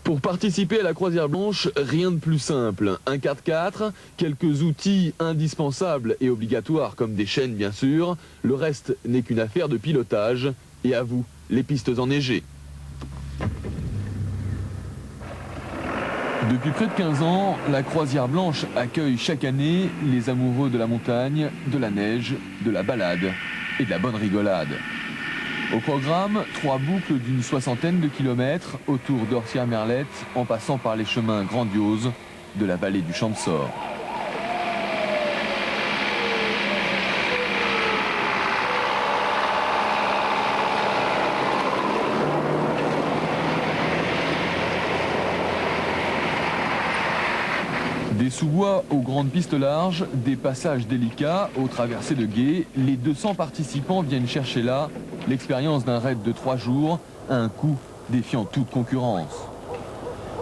Pour participer à la croisière blanche, rien de plus simple. Un 4x4, quelques outils indispensables et obligatoires comme des chaînes bien sûr. Le reste n'est qu'une affaire de pilotage. Et à vous, les pistes enneigées. Depuis près de 15 ans, la croisière blanche accueille chaque année les amoureux de la montagne, de la neige, de la balade et de la bonne rigolade. Au programme, 3 boucles d'une 60aine de kilomètres autour d'Orsières-Merlette en passant par les chemins grandioses de la vallée du Champsaur. Des sous-bois aux grandes pistes larges, des passages délicats aux traversées de gué, les 200 participants viennent chercher là l'expérience d'un raid de 3 jours à un coût défiant toute concurrence.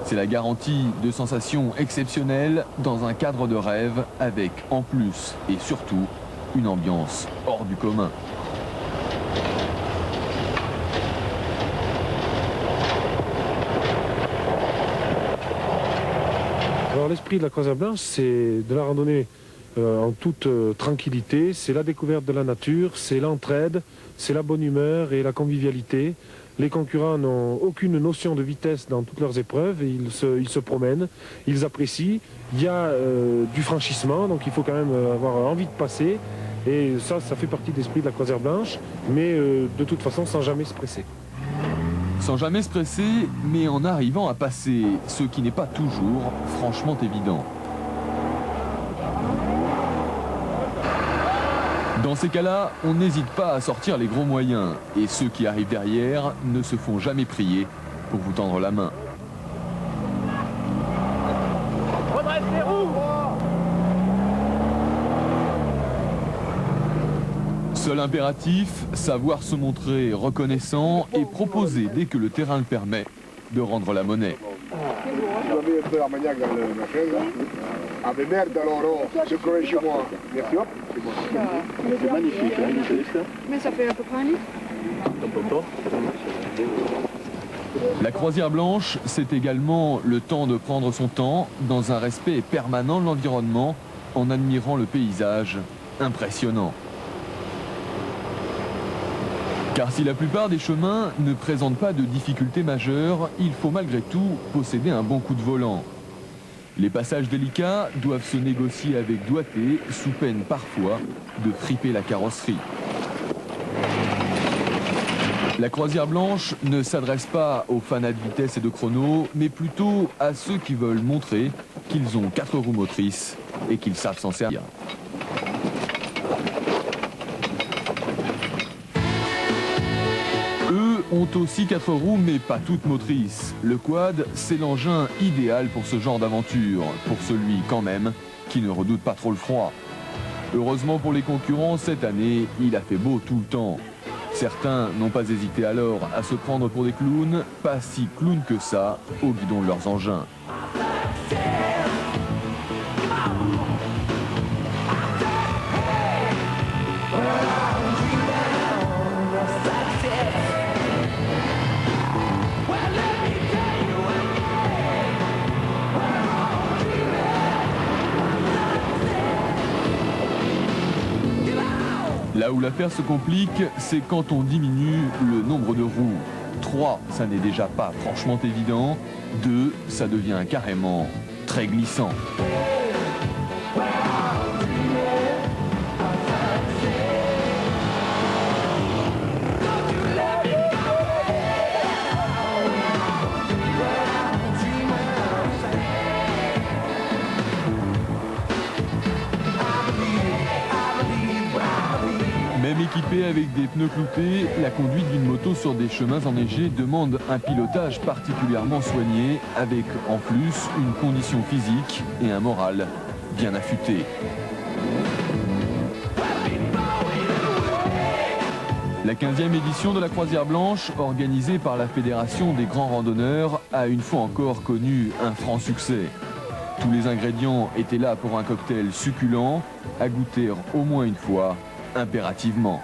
C'est la garantie de sensations exceptionnelles dans un cadre de rêve avec en plus et surtout une ambiance hors du commun. Alors l'esprit de la croisière blanche, c'est de la randonnée en toute tranquillité, c'est la découverte de la nature, c'est l'entraide, c'est la bonne humeur et la convivialité. Les concurrents n'ont aucune notion de vitesse dans toutes leurs épreuves, et ils se promènent, ils apprécient. Il y a du franchissement, donc il faut quand même avoir envie de passer, et ça fait partie de l'esprit de la croisière blanche, mais de toute façon sans jamais se presser. Sans jamais se presser, mais en arrivant à passer, ce qui n'est pas toujours franchement évident. Dans ces cas-là, on n'hésite pas à sortir les gros moyens, et ceux qui arrivent derrière ne se font jamais prier pour vous tendre la main. Redresse les roues! Seul impératif, savoir se montrer reconnaissant et proposer, dès que le terrain le permet, de rendre la monnaie. C'est magnifique, hein, mais ça fait à peu près un litre. La croisière blanche, c'est également le temps de prendre son temps dans un respect permanent de l'environnement en admirant le paysage impressionnant. Car si la plupart des chemins ne présentent pas de difficultés majeures, il faut malgré tout posséder un bon coup de volant. Les passages délicats doivent se négocier avec doigté, sous peine parfois de friper la carrosserie. La croisière blanche ne s'adresse pas aux fanats de vitesse et de chrono, mais plutôt à ceux qui veulent montrer qu'ils ont 4 roues motrices et qu'ils savent s'en servir. Eux ont aussi 4 roues, mais pas toutes motrices. Le quad, c'est l'engin idéal pour ce genre d'aventure, pour celui quand même qui ne redoute pas trop le froid. Heureusement pour les concurrents, cette année, il a fait beau tout le temps. Certains n'ont pas hésité alors à se prendre pour des clowns, pas si clowns que ça, au guidon de leurs engins. Là où l'affaire se complique, c'est quand on diminue le nombre de roues. 3, ça n'est déjà pas franchement évident. 2, ça devient carrément très glissant. Même équipée avec des pneus cloutés, la conduite d'une moto sur des chemins enneigés demande un pilotage particulièrement soigné, avec en plus une condition physique et un moral bien affûté. La 15e édition de la Croisière Blanche, organisée par la Fédération des grands randonneurs, a une fois encore connu un franc succès. Tous les ingrédients étaient là pour un cocktail succulent, à goûter au moins une fois, impérativement.